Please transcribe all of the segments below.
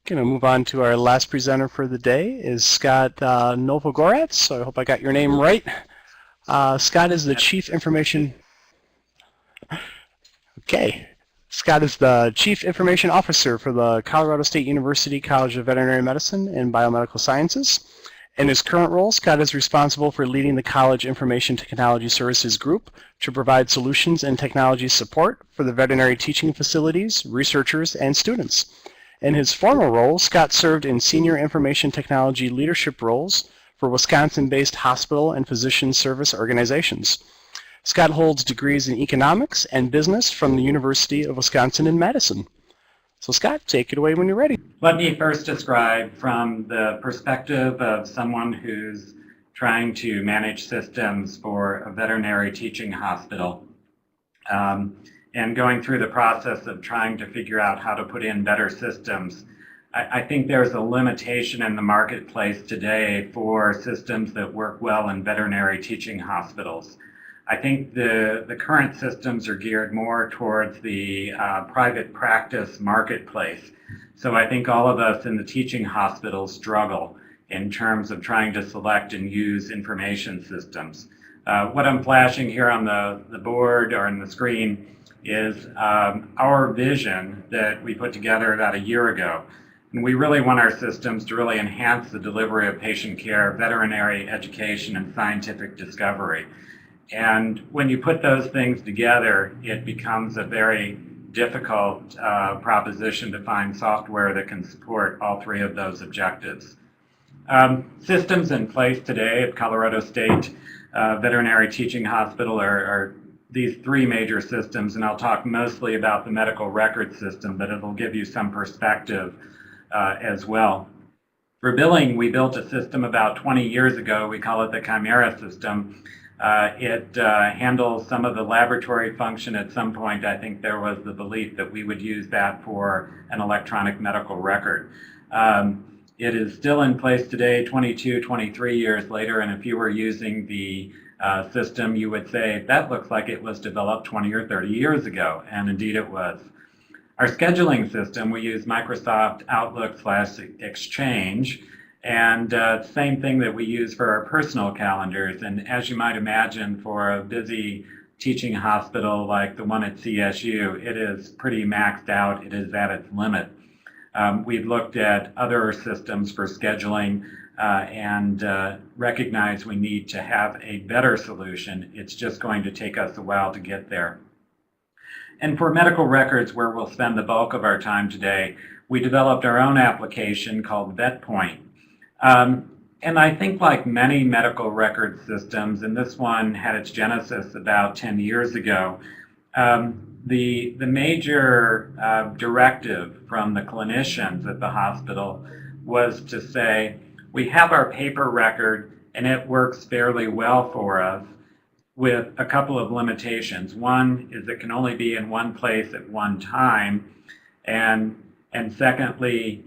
Going to move on to our last presenter for the day is Scott Novogoratz. So I hope I got your name right. Scott is the Chief Information. Okay. Scott is the Chief Information Officer for the Colorado State University College of Veterinary Medicine and Biomedical Sciences. In his current role, Scott is responsible for leading the College Information Technology Services Group to provide solutions and technology support for the veterinary teaching facilities, researchers, and students. In his former role, Scott served in senior information technology leadership roles for Wisconsin-based hospital and physician service organizations. Scott holds degrees in economics and business from the University of Wisconsin in Madison. So Scott, take it away when you're ready. Let me first describe from the perspective of someone who's trying to manage systems for a veterinary teaching hospital. And going through the process of trying to figure out how to put in better systems. I think there's a limitation in the marketplace today for systems that work well in veterinary teaching hospitals. I think the current systems are geared more towards the private practice marketplace. So I think all of us in the teaching hospitals struggle in terms of trying to select and use information systems. What I'm flashing here on the board or on the screen is our vision that we put together about a year ago. And we really want our systems to really enhance the delivery of patient care, veterinary education, and scientific discovery. And when you put those things together, it becomes a very difficult proposition to find software that can support all three of those objectives. Systems in place today at Colorado State Veterinary Teaching Hospital are these three major systems, and I'll talk mostly about the medical record system, but it'll give you some perspective as well. For billing, we built a system about 20 years ago. We call it the Chimera system. It handles some of the laboratory function. At some point, I think there was the belief that we would use that for an electronic medical record. It is still in place today, 22, 23 years later, and if you were using the system, you would say that looks like it was developed 20 or 30 years ago, and indeed it was. Our scheduling system, we use Microsoft Outlook/Exchange, and same thing that we use for our personal calendars. And as you might imagine, for a busy teaching hospital like the one at CSU, it is pretty maxed out. It is at its limit. We've looked at other systems for scheduling and recognize we need to have a better solution. It's just going to take us a while to get there. And for medical records, where we'll spend the bulk of our time today, we developed our own application called VetPoint. And I think like many medical record systems, and this one had its genesis about 10 years ago, the major directive from the clinicians at the hospital was to say, we have our paper record and it works fairly well for us with a couple of limitations. One is it can only be in one place at one time, and secondly,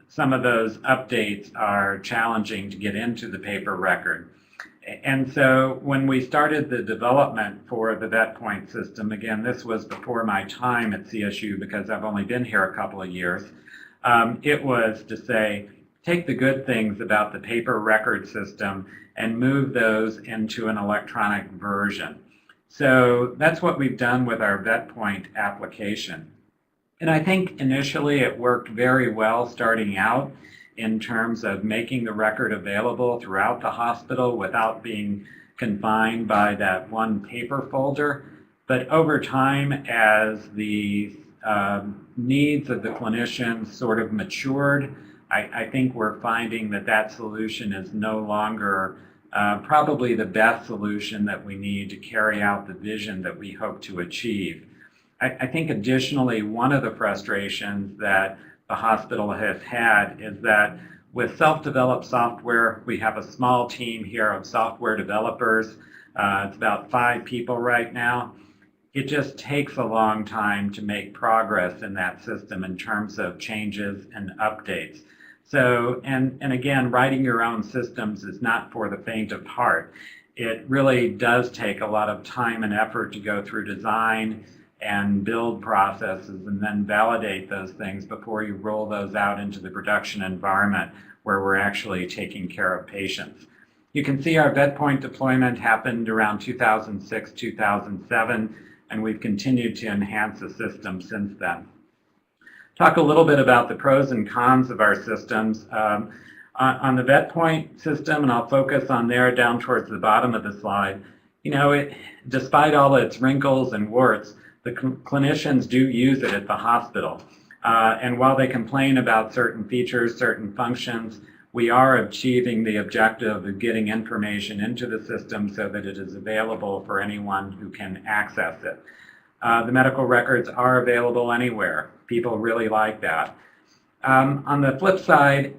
some of those updates are challenging to get into the paper record. And so when we started the development for the VetPoint system, again, this was before my time at CSU because I've only been here a couple of years, it was to say, take the good things about the paper record system and move those into an electronic version. So that's what we've done with our VetPoint application. And I think initially it worked very well starting out in terms of making the record available throughout the hospital without being confined by that one paper folder. But over time, as the needs of the clinicians sort of matured, I think we're finding that that solution is no longer probably the best solution that we need to carry out the vision that we hope to achieve. I think additionally, one of the frustrations that the hospital has had is that with self-developed software, we have a small team here of software developers. It's about 5 people right now. It just takes a long time to make progress in that system in terms of changes and updates. So, and again, writing your own systems is not for the faint of heart. It really does take a lot of time and effort to go through design and build processes and then validate those things before you roll those out into the production environment where we're actually taking care of patients. You can see our VetPoint deployment happened around 2006, 2007, and we've continued to enhance the system since then. Talk a little bit about the pros and cons of our systems. On the VetPoint system, and I'll focus on there down towards the bottom of the slide, you know, despite all its wrinkles and warts, the clinicians do use it at the hospital. And while they complain about certain features, certain functions, we are achieving the objective of getting information into the system so that it is available for anyone who can access it. The medical records are available anywhere. People really like that. On the flip side,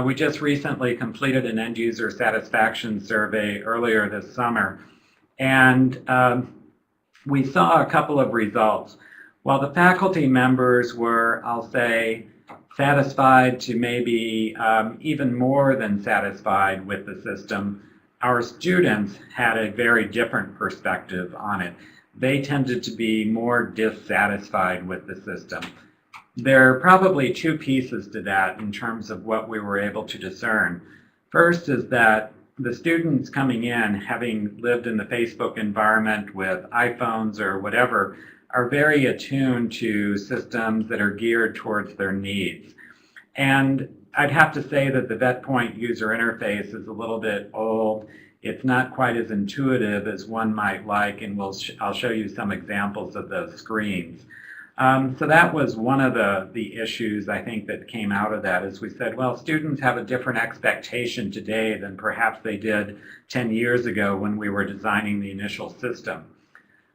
we just recently completed an end user satisfaction survey earlier this summer, and we saw a couple of results. While the faculty members were, I'll say, satisfied to maybe even more than satisfied with the system, our students had a very different perspective on it. They tended to be more dissatisfied with the system. There are probably two pieces to that in terms of what we were able to discern. First is that the students coming in, having lived in the Facebook environment with iPhones or whatever, are very attuned to systems that are geared towards their needs. And I'd have to say that the VetPoint user interface is a little bit old. It's not quite as intuitive as one might like, and I'll show you some examples of those screens. So that was one of the issues I think that came out of that, is we said, well, students have a different expectation today than perhaps they did 10 years ago when we were designing the initial system.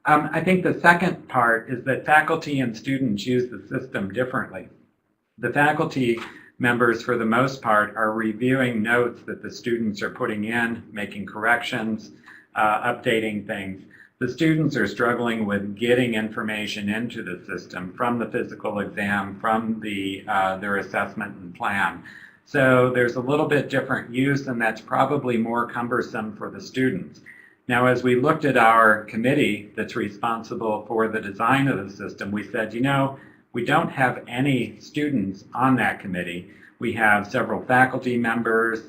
I think the second part is that faculty and students use the system differently. The faculty members, for the most part, are reviewing notes that the students are putting in, making corrections, updating things. The students are struggling with getting information into the system from the physical exam, from their assessment and plan. So there's a little bit different use, and that's probably more cumbersome for the students. Now, as we looked at our committee that's responsible for the design of the system, we said, you know, we don't have any students on that committee. We have several faculty members,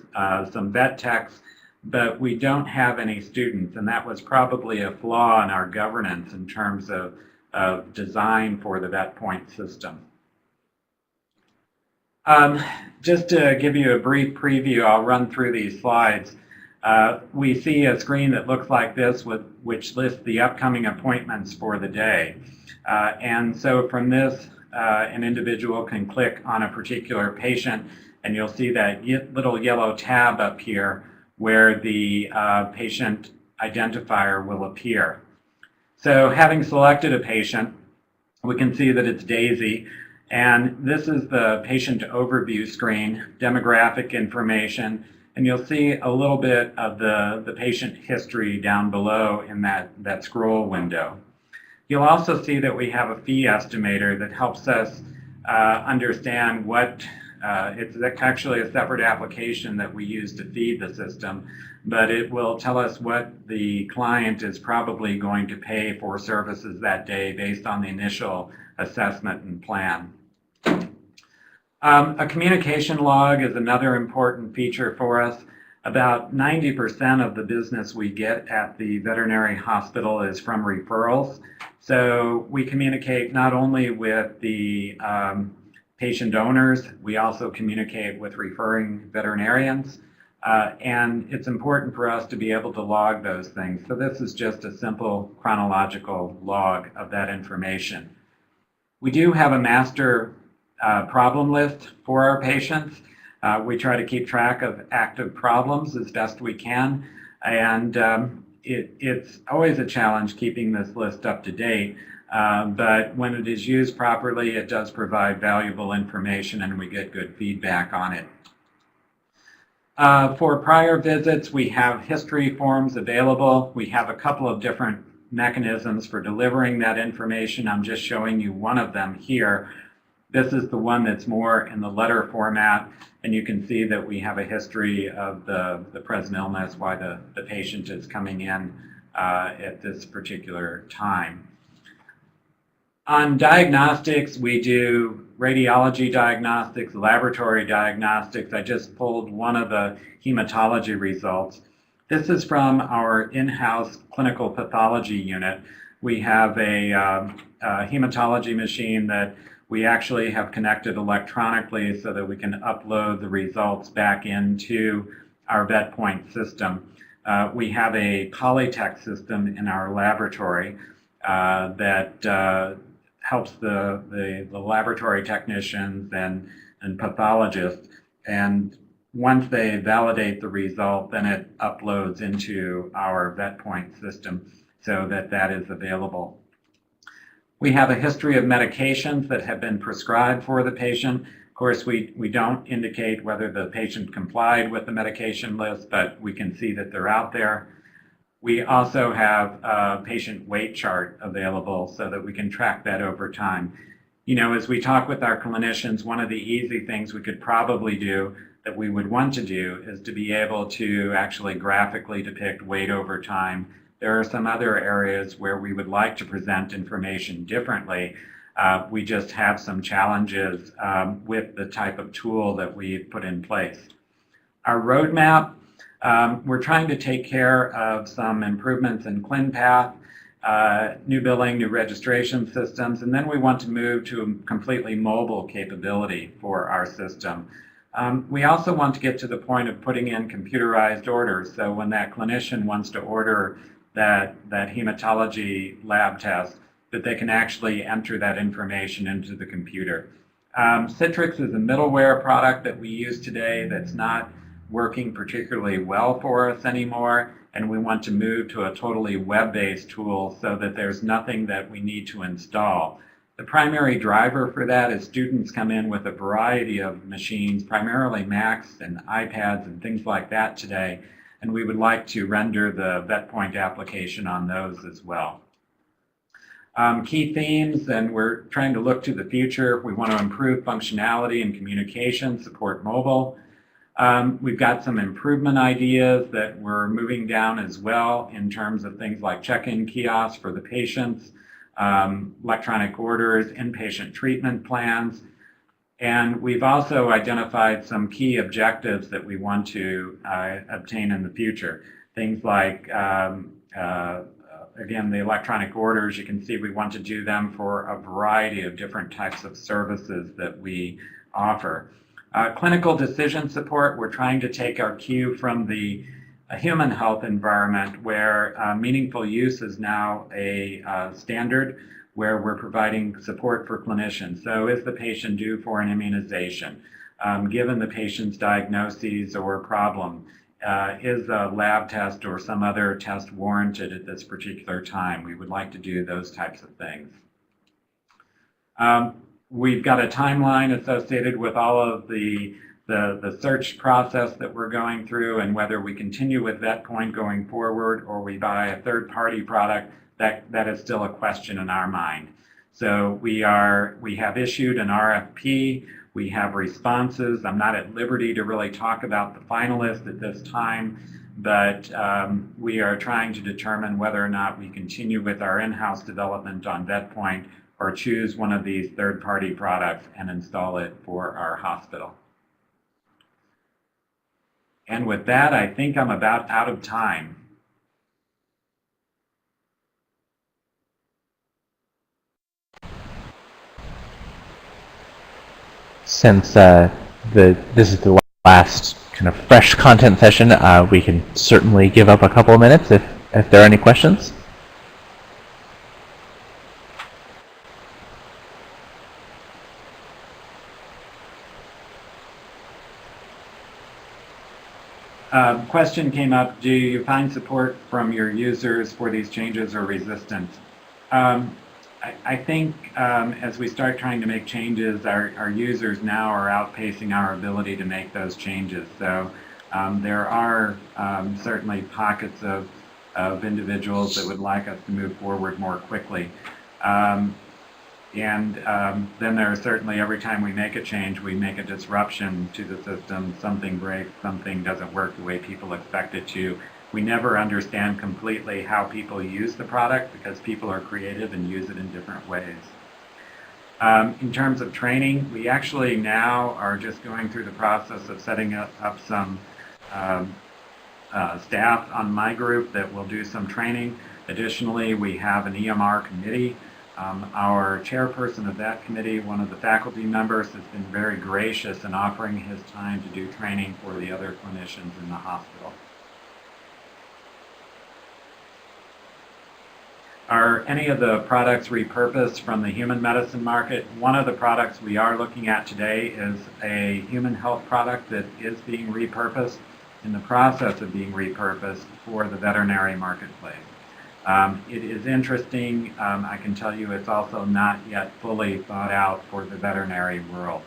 some vet techs, but we don't have any students, and that was probably a flaw in our governance in terms of design for the VetPoint system. Just to give you a brief preview, I'll run through these slides. We see a screen that looks like this, which lists the upcoming appointments for the day. And so from this, an individual can click on a particular patient, and you'll see that little yellow tab up here where the patient identifier will appear. So having selected a patient, we can see that it's Daisy, and this is the patient overview screen, demographic information, and you'll see a little bit of the patient history down below in that scroll window. You'll also see that we have a fee estimator that helps us understand what, it's actually a separate application that we use to feed the system, but it will tell us what the client is probably going to pay for services that day based on the initial assessment and plan. A communication log is another important feature for us. About 90% of the business we get at the veterinary hospital is from referrals. So we communicate not only with the patient owners, we also communicate with referring veterinarians. And it's important for us to be able to log those things. So this is just a simple chronological log of that information. We do have a master problem list for our patients. We try to keep track of active problems as best we can, and it's always a challenge keeping this list up to date, but when it is used properly, it does provide valuable information and we get good feedback on it. For prior visits, we have history forms available. We have a couple of different mechanisms for delivering that information. I'm just showing you one of them here. This is the one that's more in the letter format, and you can see that we have a history of the present illness, why the patient is coming in at this particular time. On diagnostics, we do radiology diagnostics, laboratory diagnostics. I just pulled one of the hematology results. This is from our in-house clinical pathology unit. We have a hematology machine that we actually have connected electronically so that we can upload the results back into our VetPoint system. We have a Polytech system in our laboratory that helps the laboratory technicians and pathologists. And once they validate the result, then it uploads into our VetPoint system so that that is available. We have a history of medications that have been prescribed for the patient. Of course, we don't indicate whether the patient complied with the medication list, but we can see that they're out there. We also have a patient weight chart available so that we can track that over time. You know, as we talk with our clinicians, one of the easy things we could probably do that we would want to do is to be able to actually graphically depict weight over time. There are some other areas where we would like to present information differently. We just have some challenges with the type of tool that we've put in place. Our roadmap, we're trying to take care of some improvements in ClinPath, new billing, new registration systems, and then we want to move to a completely mobile capability for our system. We also want to get to the point of putting in computerized orders, so when that clinician wants to order that hematology lab test, that they can actually enter that information into the computer. Citrix is a middleware product that we use today that's not working particularly well for us anymore, and we want to move to a totally web-based tool so that there's nothing that we need to install. The primary driver for that is students come in with a variety of machines, primarily Macs and iPads and things like that today, and we would like to render the VetPoint application on those as well. Key themes, and we're trying to look to the future. We want to improve functionality and communication, support mobile. We've got some improvement ideas that we're moving down as well in terms of things like check-in kiosks for the patients, electronic orders, inpatient treatment plans. And we've also identified some key objectives that we want to obtain in the future. Things like, again, the electronic orders, you can see we want to do them for a variety of different types of services that we offer. Clinical decision support, we're trying to take our cue from the human health environment where meaningful use is now a standard, where we're providing support for clinicians. So is the patient due for an immunization? Given the patient's diagnoses or problem, is a lab test or some other test warranted at this particular time? We would like to do those types of things. We've got a timeline associated with all of the search process that we're going through, and whether we continue with VetPoint going forward or we buy a third-party product, that is still a question in our mind. So we have issued an RFP. We have responses. I'm not at liberty to really talk about the finalists at this time, but we are trying to determine whether or not we continue with our in-house development on VetPoint or choose one of these third-party products and install it for our hospital. And with that, I think I'm about out of time. Since this is the last kind of fresh content session, we can certainly give up a couple of minutes if there are any questions. Question came up, do you find support from your users for these changes or resistance? I think as we start trying to make changes, our users now are outpacing our ability to make those changes. So there are certainly pockets of individuals that would like us to move forward more quickly. And then there are certainly, every time we make a change, we make a disruption to the system. Something breaks, something doesn't work the way people expect it to. We never understand completely how people use the product because people are creative and use it in different ways. In terms of training, we actually now are just going through the process of setting up some staff on my group that will do some training. Additionally, we have an EMR committee. Our chairperson of that committee, one of the faculty members, has been very gracious in offering his time to do training for the other clinicians in the hospital. Are any of the products repurposed from the human medicine market? One of the products we are looking at today is a human health product that is being repurposed, in the process of being repurposed for the veterinary marketplace. It is interesting. I can tell you it's also not yet fully thought out for the veterinary world.